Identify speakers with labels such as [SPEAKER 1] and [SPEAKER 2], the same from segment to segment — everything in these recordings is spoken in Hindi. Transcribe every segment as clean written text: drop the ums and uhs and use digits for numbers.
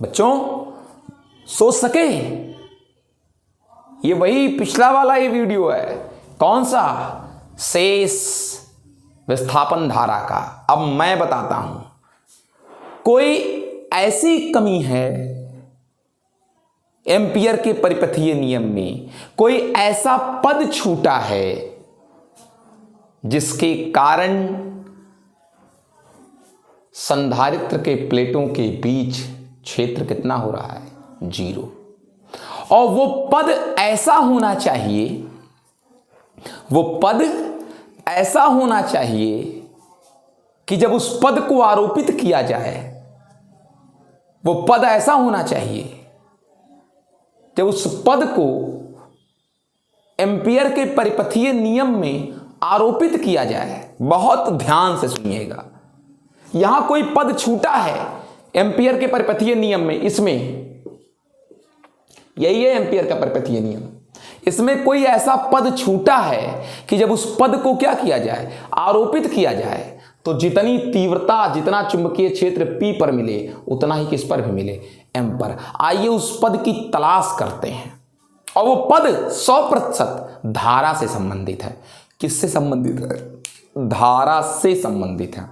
[SPEAKER 1] बच्चों सोच सके, ये वही पिछला वाला ये वीडियो है। कौन सा? शेष विस्थापन धारा का। अब मैं बताता हूं, कोई ऐसी कमी है एम्पियर के परिपथीय नियम में, कोई ऐसा पद छूटा है जिसके कारण संधारित्र के प्लेटों के बीच क्षेत्र कितना हो रहा है? 0। और वो पद ऐसा होना चाहिए, वो पद ऐसा होना चाहिए कि जब उस पद को आरोपित किया जाए, वो पद ऐसा होना चाहिए जब उस पद को एम्पियर के परिपथीय नियम में आरोपित किया जाए। बहुत ध्यान से सुनिएगा, यहां कोई पद छूटा है एम्पियर के परिपथीय नियम में, इसमें यही है एम्पियर का परिपथीय नियम। इसमें कोई ऐसा पद छूटा है कि जब उस पद को क्या किया जाए? आरोपित किया जाए, तो जितनी तीव्रता, जितना चुंबकीय क्षेत्र P पर मिले उतना ही किस पर भी मिले? M पर। आइए उस पद की तलाश करते हैं। और वो पद 100% धारा से संबंधित है। किससे संबंधित है? धारा से संबंधित है।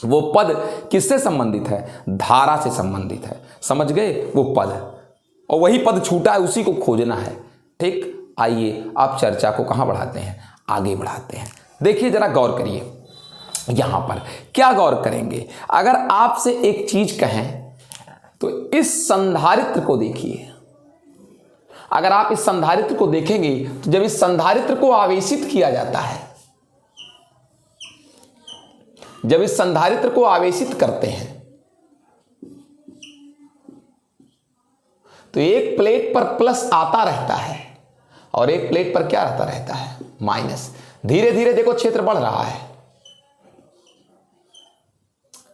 [SPEAKER 1] वो पद किससे संबंधित है? धारा से संबंधित है। समझ गए? वो पद, और वही पद छूटा है, उसी को खोजना है। ठीक, आइए आप चर्चा को कहां बढ़ाते हैं? आगे बढ़ाते हैं। देखिए जरा गौर करिए, यहां पर क्या गौर करेंगे? अगर आपसे एक चीज कहें तो इस संधारित्र को देखिए। अगर आप इस संधारित्र को देखेंगे तो जब इस संधारित्र को आवेशित किया जाता है, जब इस संधारित्र को आवेशित करते हैं तो एक प्लेट पर प्लस आता रहता है और एक प्लेट पर क्या आता रहता है? माइनस। धीरे धीरे देखो क्षेत्र बढ़ रहा है।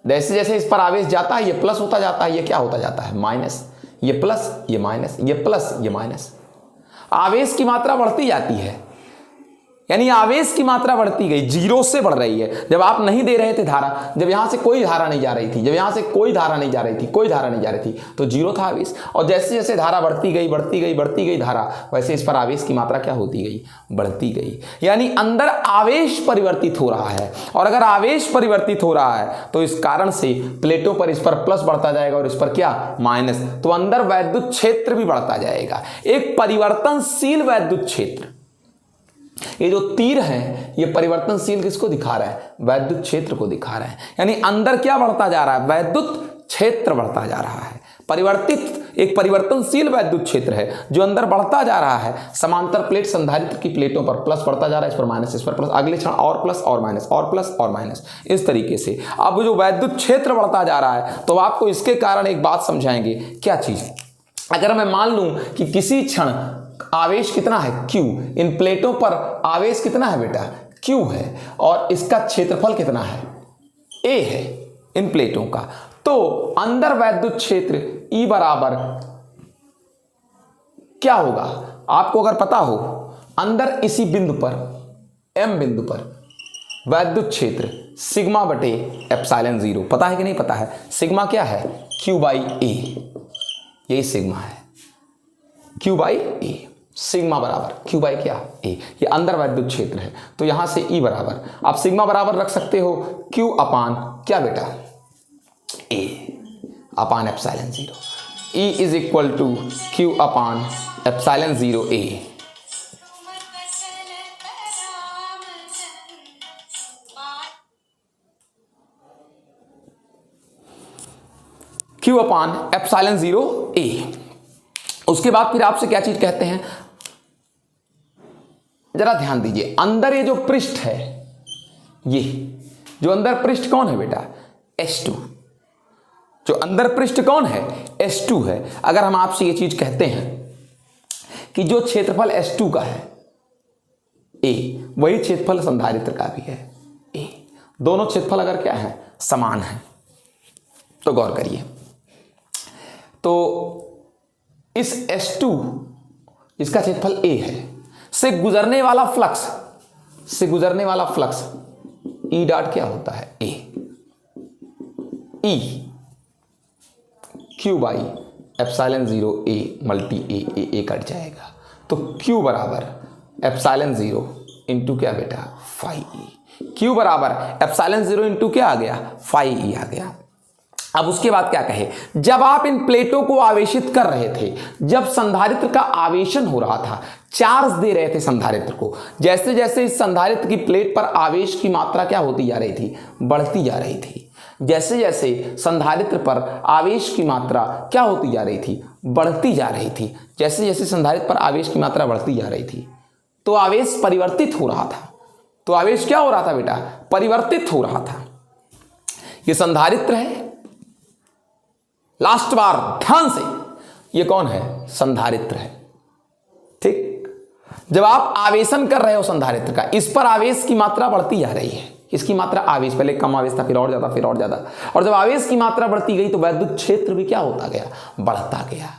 [SPEAKER 1] जैसे जैसे इस पर आवेश जाता है ये प्लस होता जाता है, ये क्या होता जाता है? माइनस। ये प्लस, ये माइनस, ये प्लस, ये माइनस। आवेश की मात्रा बढ़ती जाती है, यानी आवेश की मात्रा बढ़ती गई, 0 से बढ़ रही है। जब आप नहीं दे रहे थे धारा, जब यहां से कोई धारा नहीं जा रही थी, जब यहां से कोई धारा नहीं जा रही थी, कोई धारा नहीं जा रही थी, तो 0 था आवेश। और जैसे जैसे धारा बढ़ती गई, बढ़ती गई, बढ़ती गई धारा, वैसे इस पर आवेश की मात्रा क्या होती गई? बढ़ती गई। यानी अंदर आवेश परिवर्तित हो रहा है। और अगर आवेश परिवर्तित हो रहा है तो इस कारण से प्लेटों पर इस पर प्लस बढ़ता जाएगा और इस पर क्या? माइनस। तो अंदर वैद्युत क्षेत्र भी बढ़ता जाएगा। एक परिवर्तनशील वैद्युत क्षेत्र। ये जो तीर है ये परिवर्तनशील किसको दिखा रहा है? वैद्युत क्षेत्र को दिखा रहा है। यानी अंदर क्या बढ़ता जा रहा है? वैद्युत क्षेत्र बढ़ता जा रहा है। परिवर्तित, एक परिवर्तनशील वैद्युत क्षेत्र है जो अंदर बढ़ता जा रहा है। समांतर प्लेट संधारित्र की प्लेटों पर प्लस बढ़ता जा रहा है, इस पर माइनस, इस पर प्लस, अगले क्षण और प्लस और माइनस, और प्लस और माइनस, इस तरीके से। अब जो वैद्युत क्षेत्र बढ़ता जा रहा है तो आपको इसके कारण एक बात समझाएंगे। क्या चीज? अगर मैं मान लूं कि किसी क्षण आवेश कितना है? Q। इन प्लेटों पर आवेश कितना है बेटा? Q है। और इसका क्षेत्रफल कितना है? A है इन प्लेटों का। तो अंदर वैद्युत क्षेत्र E बराबर क्या होगा? आपको अगर पता हो, अंदर इसी बिंदु पर, M बिंदु पर वैद्युत क्षेत्र सिग्मा बटे एप्सिलॉन 0, पता है कि नहीं पता है? सिग्मा क्या है? Q/A। यही सिग्मा है, Q/A। सिग्मा बराबर Q/ क्या? A। ये अंदर वैद्युत क्षेत्र है। तो यहां से E बराबर, आप सिग्मा बराबर रख सकते हो Q अपान क्या बेटा? A upon epsilon 0। E is equal to Q upon epsilon 0A। Q upon epsilon 0A। उसके बाद फिर आपसे क्या चीज कहते हैं? जरा ध्यान दीजिए, अंदर ये जो पृष्ठ है, ये जो अंदर पृष्ठ कौन है बेटा? S2। जो अंदर पृष्ठ कौन है? S2 है। अगर हम आपसे ये चीज कहते हैं कि जो क्षेत्रफल S2 का है A, वही क्षेत्रफल संधारित्र का भी है A। दोनों क्षेत्रफल अगर क्या है? समान है। तो गौर करिए, तो इस S2 जिसका क्षेत्रफल A है से गुजरने वाला फ्लक्स, से गुजरने वाला फ्लक्स E डॉट क्या होता है? A। E Q by epsilon 0 A multi A cut जाएगा, तो Q बराबर एप्सिलॉन 0 इंटू क्या बेटा फाई ई। Q बराबर एप्सिलॉन 0 इंटू क्या आ गया फाई ई आ गया। अब उसके बाद क्या कहे, जब आप इन प्लेटों को आवेशित कर रहे थे, जब संधारित्र का आवेशन हो रहा था, चार्ज दे रहे थे संधारित्र को, जैसे जैसे इस संधारित्र की प्लेट पर आवेश की मात्रा क्या होती जा रही थी, बढ़ती जा रही थी। जैसे जैसे संधारित्र पर आवेश की मात्रा क्या होती जा रही थी, बढ़ती जा रही थी। जैसे जैसे संधारित्र पर आवेश की मात्रा बढ़ती जा रही थी, तो आवेश परिवर्तित हो रहा था। तो आवेश क्या हो रहा था बेटा, परिवर्तित हो रहा था। ये संधारित्र है, लास्ट बार ध्यान से, ये कौन है, संधारित्र है। ठीक, जब आप आवेशन कर रहे हो संधारित्र का, इस पर आवेश की मात्रा बढ़ती जा रही है। इसकी मात्रा आवेश, पहले कम आवेश था, फिर और ज्यादा, फिर और ज्यादा, और जब आवेश की मात्रा बढ़ती गई तो वैद्युत क्षेत्र भी क्या होता गया, बढ़ता गया।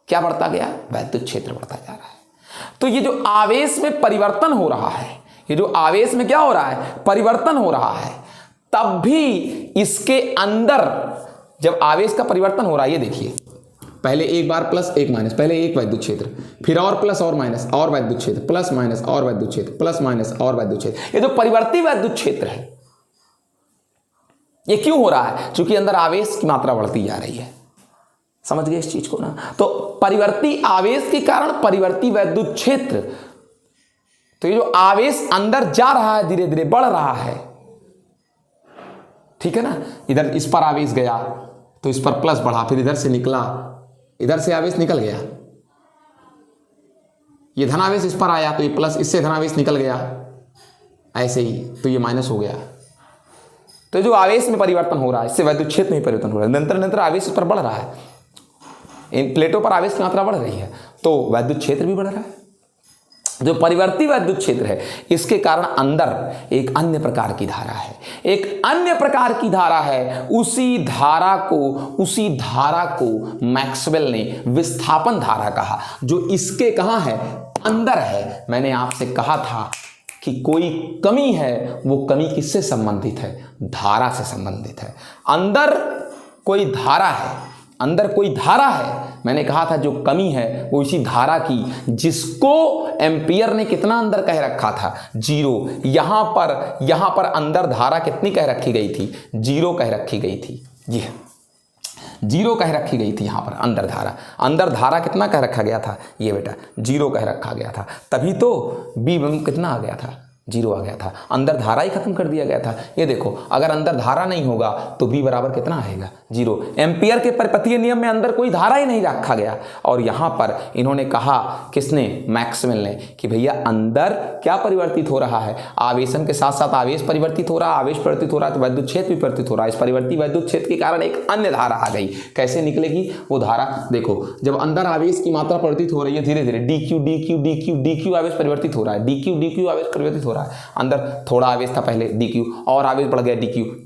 [SPEAKER 1] क्या बढ़ता गया, वैद्युत क्षेत्र बढ़ता जा रहा है। तो ये जो आवेश में परिवर्तन हो रहा है, ये जो आवेश में क्या हो रहा है, परिवर्तन हो रहा है, तब भी इसके अंदर जब आवेश का परिवर्तन हो रहा है, ये देखिए, पहले एक बार प्लस एक माइनस, पहले एक वैद्युत क्षेत्र, फिर और प्लस और माइनस और वैद्युत क्षेत्र, प्लस माइनस और वैद्युत क्षेत्र, प्लस माइनस और वैद्युत क्षेत्र। ये जो परिवर्ती वैद्युत क्षेत्र है, ये क्यों हो रहा है, क्योंकि अंदर आवेश की मात्रा बढ़ती जा रही है। समझ गए इस चीज को ना। तो परिवर्ती आवेश के कारण परिवर्ती वैद्युत क्षेत्र, तो ये जो आवेश अंदर जा रहा है, धीरे धीरे बढ़ रहा है, ठीक है ना। इधर इस पर आवेश गया तो इस पर प्लस बढ़ा, फिर इधर से निकला, इधर से आवेश निकल गया, ये धनावेश इस पर आया तो ये प्लस, इससे धनावेश निकल गया, ऐसे ही तो ये माइनस हो गया। तो जो आवेश में परिवर्तन हो रहा है, इससे वैद्युत क्षेत्र में परिवर्तन हो रहा है, निरंतर निरंतर आवेश इस पर बढ़ रहा है, इन प्लेटों पर आवेश की मात्रा बढ़ रही है, तो वैद्युत क्षेत्र भी बढ़ रहा है। जो परिवर्ती वैद्युत क्षेत्र है, इसके कारण अंदर एक अन्य प्रकार की धारा है, एक अन्य प्रकार की धारा है। उसी धारा को मैक्सवेल ने विस्थापन धारा कहा, जो इसके कहां है, अंदर है। मैंने आपसे कहा था कि कोई कमी है, वो कमी किससे संबंधित है, धारा से संबंधित है। अंदर कोई धारा है, अंदर कोई धारा है। मैंने कहा था जो कमी है वो इसी धारा की, जिसको एम्पियर ने कितना अंदर कह रखा था, 0। यहां पर अंदर धारा कितनी कह रखी गई थी, 0 कह रखी गई थी। जी 0 कह रखी गई थी। यहां पर अंदर धारा कितना कह रखा गया था, ये बेटा 0 कह रखा गया था। तभी तो बी कितना आ गया था, 0 आ गया था। अंदर धारा ही खत्म कर दिया गया था। ये देखो, अगर अंदर धारा नहीं होगा तो बी बराबर कितना आएगा, 0। एम्पियर के परिपथीय नियम में अंदर कोई धारा ही नहीं रखा गया, और यहां पर इन्होंने कहा, किसने, मैक्सवेल ने, कि भैया अंदर क्या परिवर्तित हो रहा है, आवेशन के साथ साथ आवेश परिवर्तित हो रहा है, आवेश परिवर्तित हो रहा है तो वैद्युत क्षेत्र भी परिवर्तित हो रहा है। इस परिवर्ती वैद्युत क्षेत्र के कारण एक अन्य धारा आ गई। कैसे निकलेगी वो धारा, देखो, जब अंदर आवेश की मात्रा परिवर्तित हो रही है, धीरे धीरे DQ आवेश परिवर्तित हो रहा है, DQ आवेश परिवर्तित हो रहा है। अंदर थोड़ा आवेश था पहले, DQ, और आवेश बढ़ गया,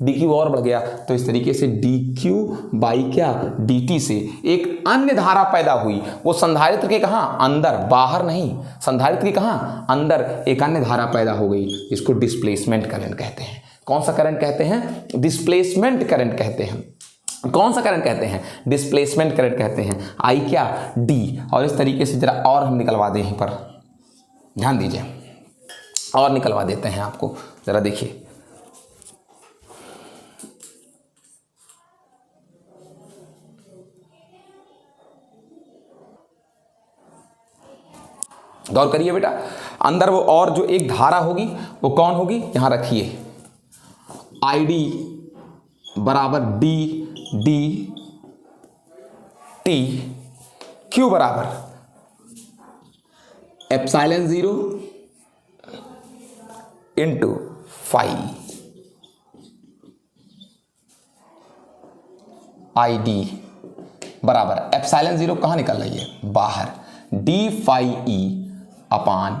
[SPEAKER 1] DQ और बढ़ गया, तो इस तरीके से DQ बाई क्या, DT से एक अन्य धारा पैदा हुई। वो संधारित्र के कहां, अंदर, बाहर नहीं, संधारित्र के कहां, अंदर एक अन्य धारा पैदा हो गई, इसको डिस्प्लेसमेंट करंट कहते हैं। कौन सा करंट कहते हैं, डिस्प्लेसमेंट करंट कहते हैं। कौन सा करंट कहते हैं, डिस्प्लेसमेंट करंट कहते हैं। आई क्या, D। और इस तरीके से जरा और हम निकलवा दें, यहीं पर ध्यान दीजिए, और निकलवा देते हैं आपको, जरा देखिए। गौर करिए बेटा, अंदर वो और जो एक धारा होगी वो कौन होगी, यहां रखिए, ID बराबर DT, Q बराबर एप्सिलॉन 0 इंटू फाई, ID बराबर एप्सिलॉन 0 कहां निकल रही है, बाहर, D फाई E अपान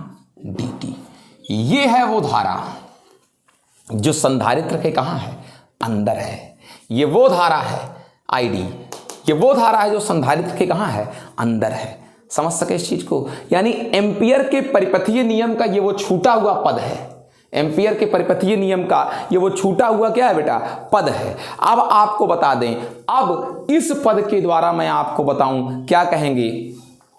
[SPEAKER 1] DT। ये है वो धारा जो संधारित्र के कहां है, अंदर है। ये वो धारा है ID, ये वो धारा है जो संधारित्र के कहां है, अंदर है। समझ सके इस चीज को, यानी एम्पियर के परिपथीय नियम का ये वो छूटा हुआ पद है, एम्पियर के परिपथीय नियम का ये वो छूटा हुआ क्या है बेटा, पद है। अब आपको बता दें, अब इस पद के द्वारा मैं आपको बताऊं क्या कहेंगे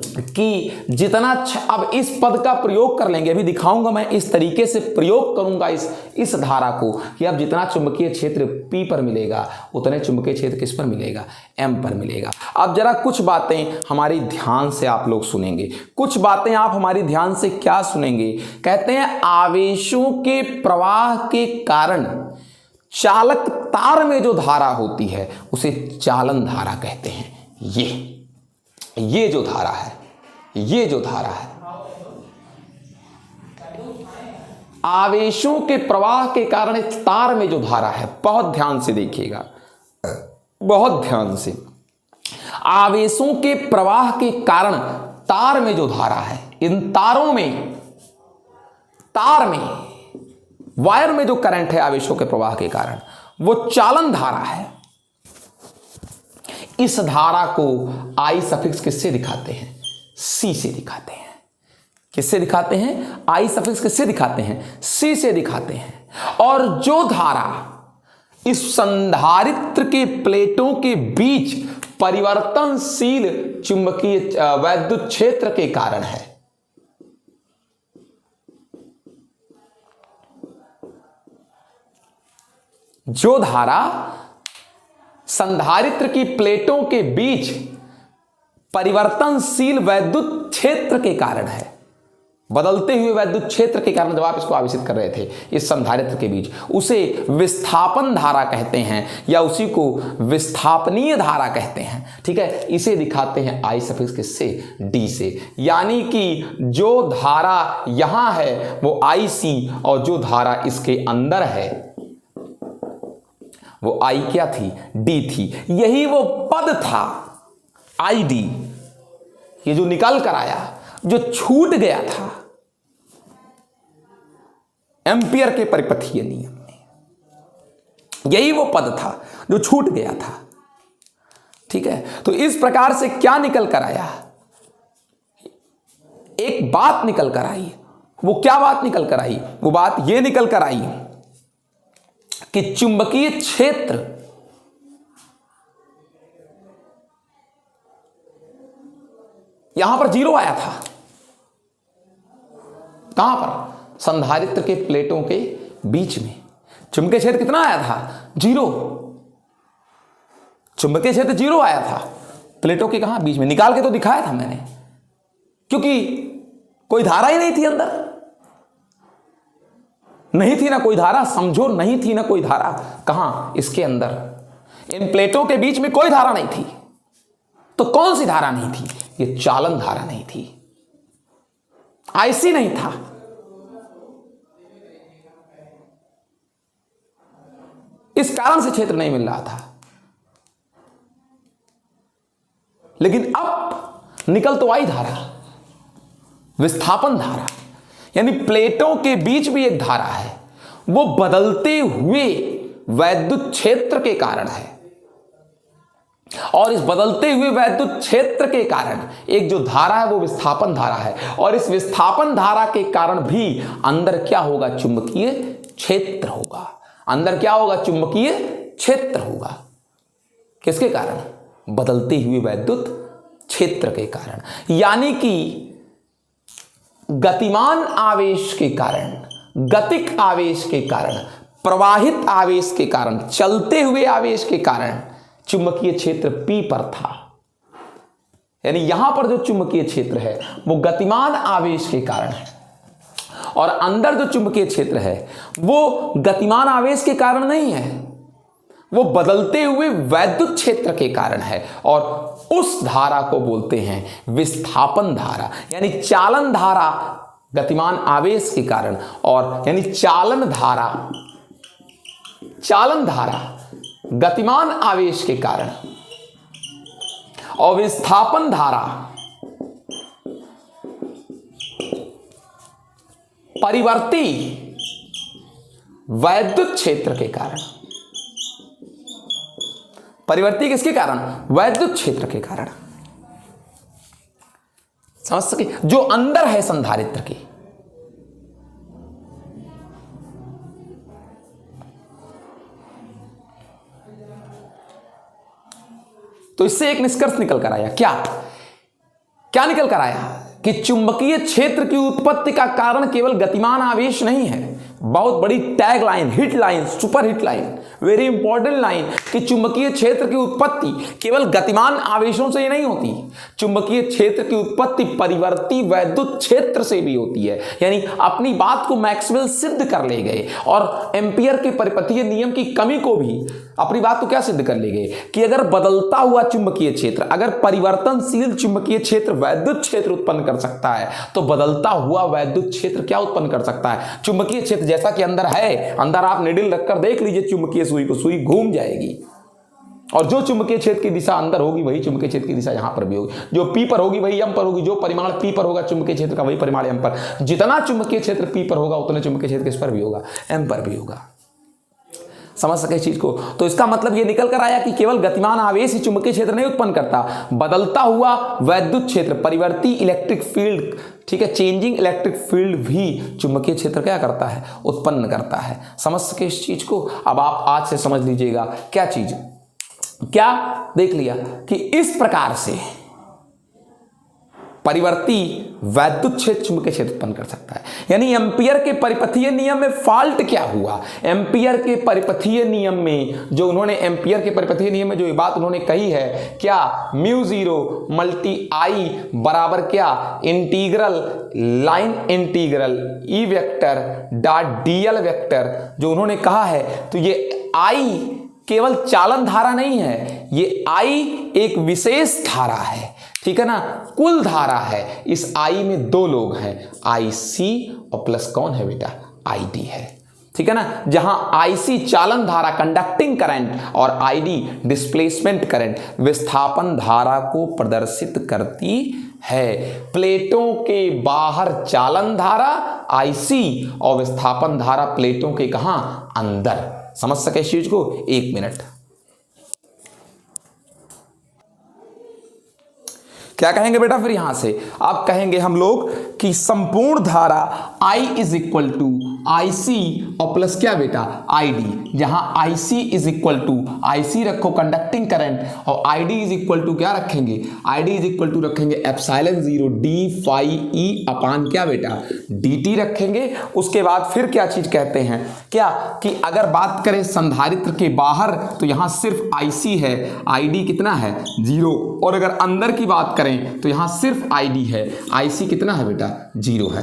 [SPEAKER 1] कि जितना अब इस पद का प्रयोग कर लेंगे, अभी दिखाऊंगा मैं इस तरीके से प्रयोग करूंगा इस धारा को कि अब जितना चुंबकीय क्षेत्र P पर मिलेगा उतने चुंबकीय क्षेत्र किस पर मिलेगा, M पर मिलेगा। अब जरा कुछ बातें हमारी ध्यान से आप लोग सुनेंगे, कुछ बातें आप हमारी ध्यान से क्या सुनेंगे। कहते हैं आवेशों के प्रवाह के कारण चालक तार में जो धारा होती है उसे चालन धारा कहते हैं। ये जो धारा है, ये जो धारा है, आवेशों के प्रवाह के कारण तार में जो धारा है, बहुत ध्यान से देखिएगा, बहुत ध्यान से। आवेशों के प्रवाह के कारण तार में जो धारा है, इन तारों में, तार में, वायर में जो करंट है आवेशों के प्रवाह के कारण, वो चालन धारा है। इस धारा को आई सफिक्स किससे दिखाते हैं, सी से दिखाते हैं। किससे दिखाते हैं, आई सफिक्स किससे दिखाते हैं, सी से दिखाते हैं। और जो धारा इस संधारित्र के प्लेटों के बीच परिवर्तनशील चुंबकीय वैद्युत क्षेत्र के कारण है, जो धारा संधारित्र की प्लेटों के बीच परिवर्तनशील वैद्युत क्षेत्र के कारण है, बदलते हुए वैद्युत क्षेत्र के कारण जब आप इसको आवेशित कर रहे थे इस संधारित्र के बीच, उसे विस्थापन धारा कहते हैं या उसी को विस्थापनीय धारा कहते हैं। ठीक है, इसे दिखाते हैं आई सफिक्स किससे, डी से। यानी कि जो धारा यहां है वो आई सी और जो धारा इसके अंदर है वो आई क्या थी, डी थी। यही वो पद था आई डी, ये जो निकल कर आया, जो छूट गया था एम्पियर के परिपथीय नियम में, यही वो पद था जो छूट गया था। ठीक है, तो इस प्रकार से क्या निकल कर आया, एक बात निकल कर आई। वो क्या बात निकल कर आई, वो बात ये निकल कर आई कि चुंबकीय क्षेत्र यहां पर 0 आया था। कहां पर, संधारित्र के प्लेटों के बीच में चुंबकीय क्षेत्र कितना आया था, 0। चुंबकीय क्षेत्र 0 आया था प्लेटों के कहां, बीच में। निकाल के तो दिखाया था मैंने, क्योंकि कोई धारा ही नहीं थी अंदर, नहीं थी ना कोई धारा, समझो नहीं थी ना कोई धारा। कहां, इसके अंदर इन प्लेटों के बीच में कोई धारा नहीं थी। तो कौन सी धारा नहीं थी, ये चालन धारा नहीं थी, आईसी नहीं था। इस कारण से क्षेत्र नहीं मिल रहा था। लेकिन अब निकल तो आई धारा, विस्थापन धारा, यानी प्लेटों के बीच भी एक धारा है, वो बदलते हुए वैद्युत क्षेत्र के कारण है। और इस बदलते हुए वैद्युत क्षेत्र के कारण एक जो धारा है वो विस्थापन धारा है। और इस विस्थापन धारा के कारण भी अंदर क्या होगा, चुंबकीय क्षेत्र होगा। अंदर क्या होगा, चुंबकीय क्षेत्र होगा। किसके कारण, बदलते हुए वैद्युत क्षेत्र के कारण। यानी कि गतिमान आवेश के कारण, गतिक आवेश के कारण, प्रवाहित आवेश के कारण, चलते हुए आवेश के कारण चुंबकीय क्षेत्र P पर था। यानी यहां पर जो चुंबकीय क्षेत्र है वो गतिमान आवेश के कारण है, और अंदर जो चुंबकीय क्षेत्र है वो गतिमान आवेश के कारण नहीं है, वो बदलते हुए वैद्युत क्षेत्र के कारण है। और उस धारा को बोलते हैं विस्थापन धारा, यानी चालन धारा गतिमान आवेश के कारण, और यानी चालन धारा गतिमान आवेश के कारण, और विस्थापन धारा परिवर्ती वैद्युत क्षेत्र के कारण। परिवर्ती किसके कारण, वैद्युत क्षेत्र के कारण। समझ सके, जो अंदर है संधारित्र के, तो इससे एक निष्कर्ष निकल कर आया, क्या क्या निकल कर आया कि चुंबकीय क्षेत्र की उत्पत्ति का कारण केवल गतिमान आवेश नहीं है। बहुत बड़ी tag line, hit line, super hit line, very important line कि चुंबकीय क्षेत्र की उत्पत्ति केवल गतिमान आवेशों से ही नहीं होती, चुंबकीय क्षेत्र की उत्पत्ति परिवर्ती वैद्युत क्षेत्र से भी होती है। यानी अपनी बात को मैक्सवेल सिद्ध कर ले गए और एम्पियर के परिपथीय नियम की कमी को भी अपनी बात को क्या सिद्ध कर ले गए कि अगर बदलता हुआ चुंबकीय क्षेत्र, अगर परिवर्तनशील चुंबकीय क्षेत्र वैद्युत क्षेत्र उत्पन्न कर सकता है तो बदलता हुआ वैद्युत क्षेत्र क्या उत्पन्न कर सकता है? चुंबकीय क्षेत्र जैसा कि अंदर है, अंदर आप निडिल रखकर देख लीजिए चुंबकीय सुई को, सुई घूम जाएगी और जो चुंबकीय क्षेत्र की दिशा अंदर होगी वही चुंबकीय क्षेत्र की दिशा यहां पर भी होगी, जो पी पर होगी वही एम पर होगी, जो परिमाण पी पर होगा चुंबकीय क्षेत्र का वही परिमाण एम पर, जितना चुंबकीय क्षेत्र पी पर होगा उतने चुंबकीय क्षेत्र किस पर भी होगा, एम पर भी होगा। समझ सके इस चीज को? तो इसका मतलब ये निकल कर आया कि केवल गतिमान आवेश ही चुंबकीय क्षेत्र नहीं उत्पन्न करता, बदलता हुआ वैद्युत क्षेत्र, परिवर्ती इलेक्ट्रिक फील्ड, ठीक है, चेंजिंग इलेक्ट्रिक फील्ड भी चुंबकीय क्षेत्र क्या करता है? उत्पन्न करता है। समझ सके इस चीज को? अब आप आज से समझ लीजिएगा क्या चीज, क्या देख लिया कि इस प्रकार से परिवर्ती वैद्युत क्षेत्र चुंबकीय क्षेत्र उत्पन्न कर सकता है। यानी एम्पियर के परिपथीय नियम में फॉल्ट क्या हुआ? एम्पियर के परिपथीय नियम में जो उन्होंने एम्पियर के परिपथीय नियम में जो ये बात उन्होंने कही है, क्या म्यू जीरो मल्टी आई बराबर क्या integral line integral E vector dot dl vector, जो उन्होंने कहा है, तो ये आई केवल चालन धारा नहीं है, ये आई एक विशेष धारा है, ठीक है ना, कुल धारा है। इस आई में दो लोग हैं, आई सी और प्लस कौन है बेटा? आई डी है, ठीक है ना। जहां आई सी चालन धारा कंडक्टिंग करंट और आई डी डिस्प्लेसमेंट करंट विस्थापन धारा को प्रदर्शित करती है। प्लेटों के बाहर चालन धारा आई सी और विस्थापन धारा प्लेटों के कहां? अंदर। समझ सके इस चीज को? एक मिनट, क्या कहेंगे बेटा फिर यहां से? आप कहेंगे हम लोग कि संपूर्ण धारा I is equal to I C और प्लस क्या बेटा? I D. जहां I C is equal to I C रखो कंडक्टिंग करंट और I D is equal to क्या रखेंगे? I D is equal to रखेंगे epsilon zero D phi E upon क्या बेटा? डी टी रखेंगे। उसके बाद फिर क्या चीज कहते हैं, क्या कि अगर बात करें संधारित्र के बाहर तो यहां सिर्फ आई सी है, आई डी कितना है? जीरो, और अगर अंदर की बात करें तो यहां सिर्फ आईडी है, आईसी कितना है बेटा? जीरो है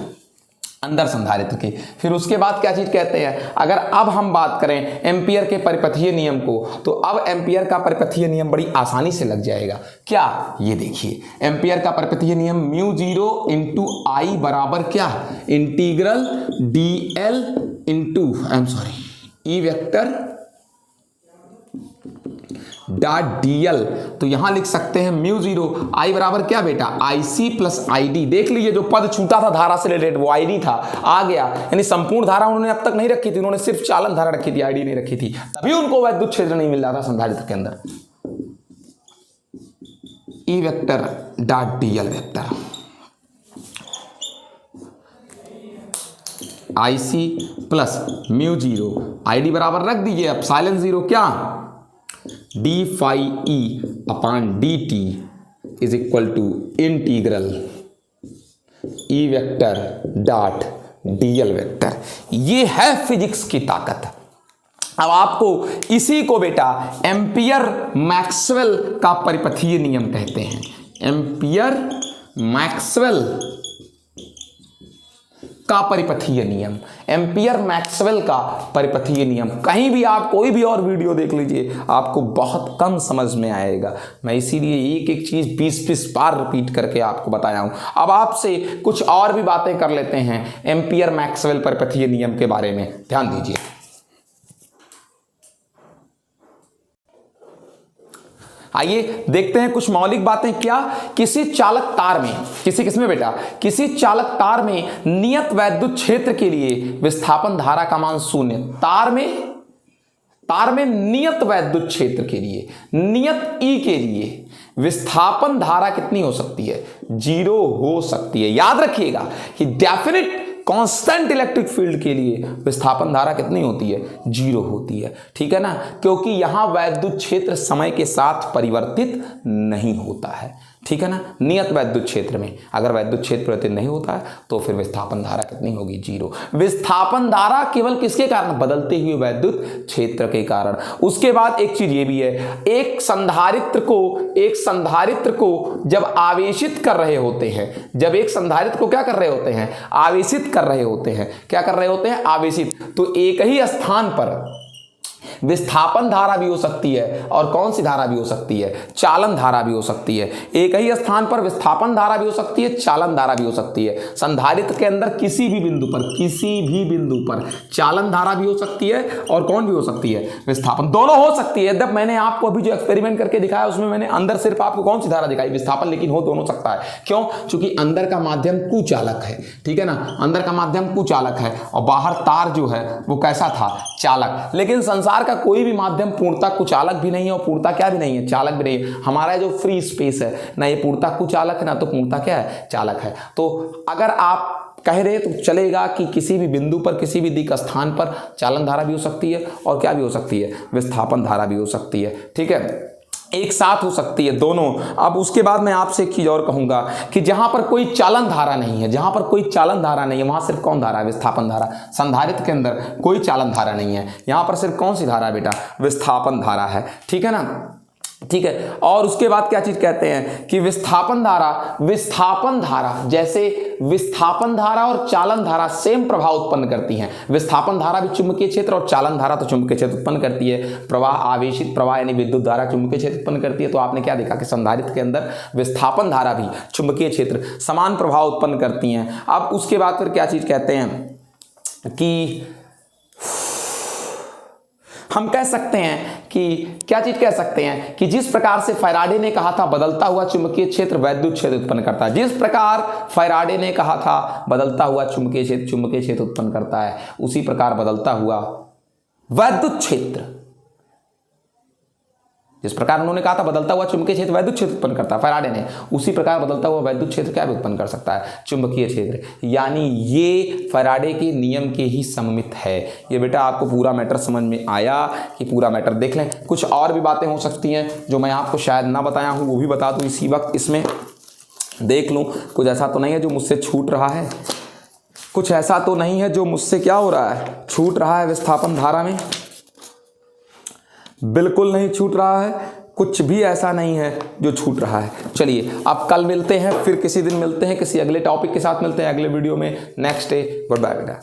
[SPEAKER 1] अंदर संधारित्र के। फिर उसके बाद क्या चीज कहते हैं, अगर अब हम बात करें एम्पियर के परिपथीय नियम को, तो अब एम्पियर का परिपथीय नियम बड़ी आसानी से लग जाएगा। क्या? ये देखिए एम्पियर का परिपथीय नियम म्यू जीरो इंटू आई बराबर क्या? इंटीग्रल डी एल इंटू ई वेक्टर डॉट डीएल। तो यहां लिख सकते हैं म्यू जीरो आई बराबर क्या बेटा? आई सी प्लस आई डी। देख लीजिए जो पद छूटा था धारा से रिलेटेड वो आई डी था, आ गया। यानी संपूर्ण धारा उन्होंने अब तक नहीं रखी थी, उन्होंने सिर्फ चालन धारा रखी थी, आई डी नहीं रखी थी, तभी उनको वैद्युत क्षेत्र नहीं मिल रहा था संधारित्र के अंदर। E vector dot dl vector, I C plus mu zero I D बराबर रख दीजिए एप्सिलॉन जीरो क्या? D phi E upon D T is equal to integral E vector dot dl vector. ये है फिजिक्स की ताकत। अब आपको इसी को बेटा एम्पियर मैक्सवेल का परिपथीय नियम कहते हैं। एम्पियर मैक्सवेल का परिपथीय नियम, एम्पियर मैक्सवेल का परिपथीय नियम। कहीं भी आप कोई भी और वीडियो देख लीजिए आपको बहुत कम समझ में आएगा। मैं इसीलिए एक एक चीज 20-20 बार रिपीट करके आपको बताया हूं। अब आपसे कुछ और भी बातें कर लेते हैं एम्पियर मैक्सवेल परिपथीय नियम के बारे में, ध्यान दीजिए। आइए देखते हैं कुछ मौलिक बातें। क्या? किसी चालक तार में, किसमें बेटा? किसी चालक तार में नियत वैद्युत क्षेत्र के लिए विस्थापन धारा का मान शून्य। तार में नियत वैद्युत क्षेत्र के लिए, नियत ई के लिए विस्थापन धारा कितनी हो सकती है? जीरो हो सकती है। याद रखिएगा कि डेफिनेट कांस्टेंट इलेक्ट्रिक फील्ड के लिए विस्थापन धारा कितनी होती है? 0 होती है। ठीक है ना, क्योंकि यहां वैद्युत क्षेत्र समय के साथ परिवर्तित नहीं होता है। ठीक है ना, नियत वैद्युत क्षेत्र में अगर वैद्युत क्षेत्र परिवर्तित नहीं होता है तो फिर विस्थापन धारा कितनी होगी? 0। विस्थापन धारा केवल किसके कारण? बदलते हुए वैद्युत क्षेत्र के कारण। उसके बाद एक चीज ये भी है, एक संधारित्र को जब आवेशित कर रहे होते हैं, जब एक संधारित्र को क्या कर रहे होते हैं? आवेशित कर रहे होते हैं। क्या कर रहे होते हैं? आवेशित। तो एक ही स्थान पर विस्थापन धारा भी हो सकती है और कौन सी धारा भी हो सकती है? चालन धारा भी हो सकती है। एक ही स्थान पर विस्थापन धारा भी हो सकती है, चालन धारा भी हो सकती है। संधारित्र के अंदर किसी भी बिंदु पर चालन धारा भी हो सकती है और कौन भी हो सकती है? विस्थापन। दोनों हो सकती है। जब मैंने आपको अभी जो एक्सपेरिमेंट करके दिखाया उसमें मैंने अंदर सिर्फ आपको कौन सी धारा दिखाई? विस्थापन। लेकिन हो दोनों सकता है। क्यों? क्योंकि अंदर का माध्यम कुचालक है। ठीक है ना, अंदर का माध्यम कुचालक है और बाहर तार जो है वो कैसा था? चालक। लेकिन संसार का कोई भी माध्यम पूर्णता कुचालक भी नहीं है और पूर्णता क्या भी नहीं है? चालक भी नहीं है। हमारा जो फ्री स्पेस है ना, ये पूर्णता कुचालक है ना तो पूर्णता क्या है? चालक है। तो अगर आप कह रहे तो चलेगा कि किसी भी बिंदु पर, किसी भी दिक् स्थान पर चालन धारा भी हो सकती है और क्या भी हो सकती है? विस्थापन धारा भी हो सकती है। ठीक है, एक साथ हो सकती है दोनों। अब उसके बाद मैं आपसे एक चीज और कहूंगा कि जहां पर कोई चालन धारा नहीं है, जहां पर कोई चालन धारा नहीं है, वहां सिर्फ कौन धारा है? विस्थापन धारा। संधारित्र के अंदर कोई चालन धारा नहीं है, यहां पर सिर्फ कौन सी धारा है बेटा? विस्थापन धारा है। ठीक है ना, ठीक है। और उसके बाद क्या चीज कहते हैं कि विस्थापन धारा जैसे विस्थापन धारा और चालन धारा सेम प्रभाव उत्पन्न करती हैं। विस्थापन धारा भी चुंबकीय क्षेत्र और चालन धारा तो चुंबकीय क्षेत्र उत्पन्न करती है। प्रवाह, आवेशित प्रवाह यानी विद्युत धारा चुंबकीय क्षेत्र उत्पन्न करती है। तो आपने क्या देखा कि संधारित्र के अंदर विस्थापन धारा भी चुंबकीय क्षेत्र समान प्रभाव उत्पन्न करती हैं। अब उसके बाद फिर क्या चीज कहते हैं कि हम कह सकते हैं कि क्या चीज कह सकते हैं कि जिस प्रकार से फैराडे ने कहा था बदलता हुआ चुंबकीय क्षेत्र वैद्युत क्षेत्र उत्पन्न करता है, जिस प्रकार फैराडे ने कहा था बदलता हुआ चुंबकीय क्षेत्र उत्पन्न करता है, उसी प्रकार बदलता हुआ वैद्युत क्षेत्र, जिस प्रकार उन्होंने कहा था बदलता हुआ चुंबकीय क्षेत्र वैद्युत क्षेत्र उत्पन्न करता है फैराडे ने, उसी प्रकार बदलता हुआ वैद्युत क्षेत्र क्या भी उत्पन्न कर सकता है? चुंबकीय क्षेत्र। यानी ये फैराडे के नियम के ही सममित है। ये बेटा आपको पूरा मैटर समझ में आया कि पूरा मैटर देख लें। कुछ और भी बातें हो सकती हैं जो मैं आपको शायद ना बताया हूँ, वो भी बता दूँ इसी वक्त। इसमें देख लूँ कुछ ऐसा तो नहीं है जो मुझसे छूट रहा है, कुछ ऐसा तो नहीं है जो मुझसे क्या हो रहा है? छूट रहा है विस्थापन धारा में। बिल्कुल नहीं छूट रहा है, कुछ भी ऐसा नहीं है जो छूट रहा है। चलिए अब कल मिलते हैं, फिर किसी दिन मिलते हैं, किसी अगले टॉपिक के साथ मिलते हैं अगले वीडियो में। नेक्स्ट डे, गुड बाय बेटा।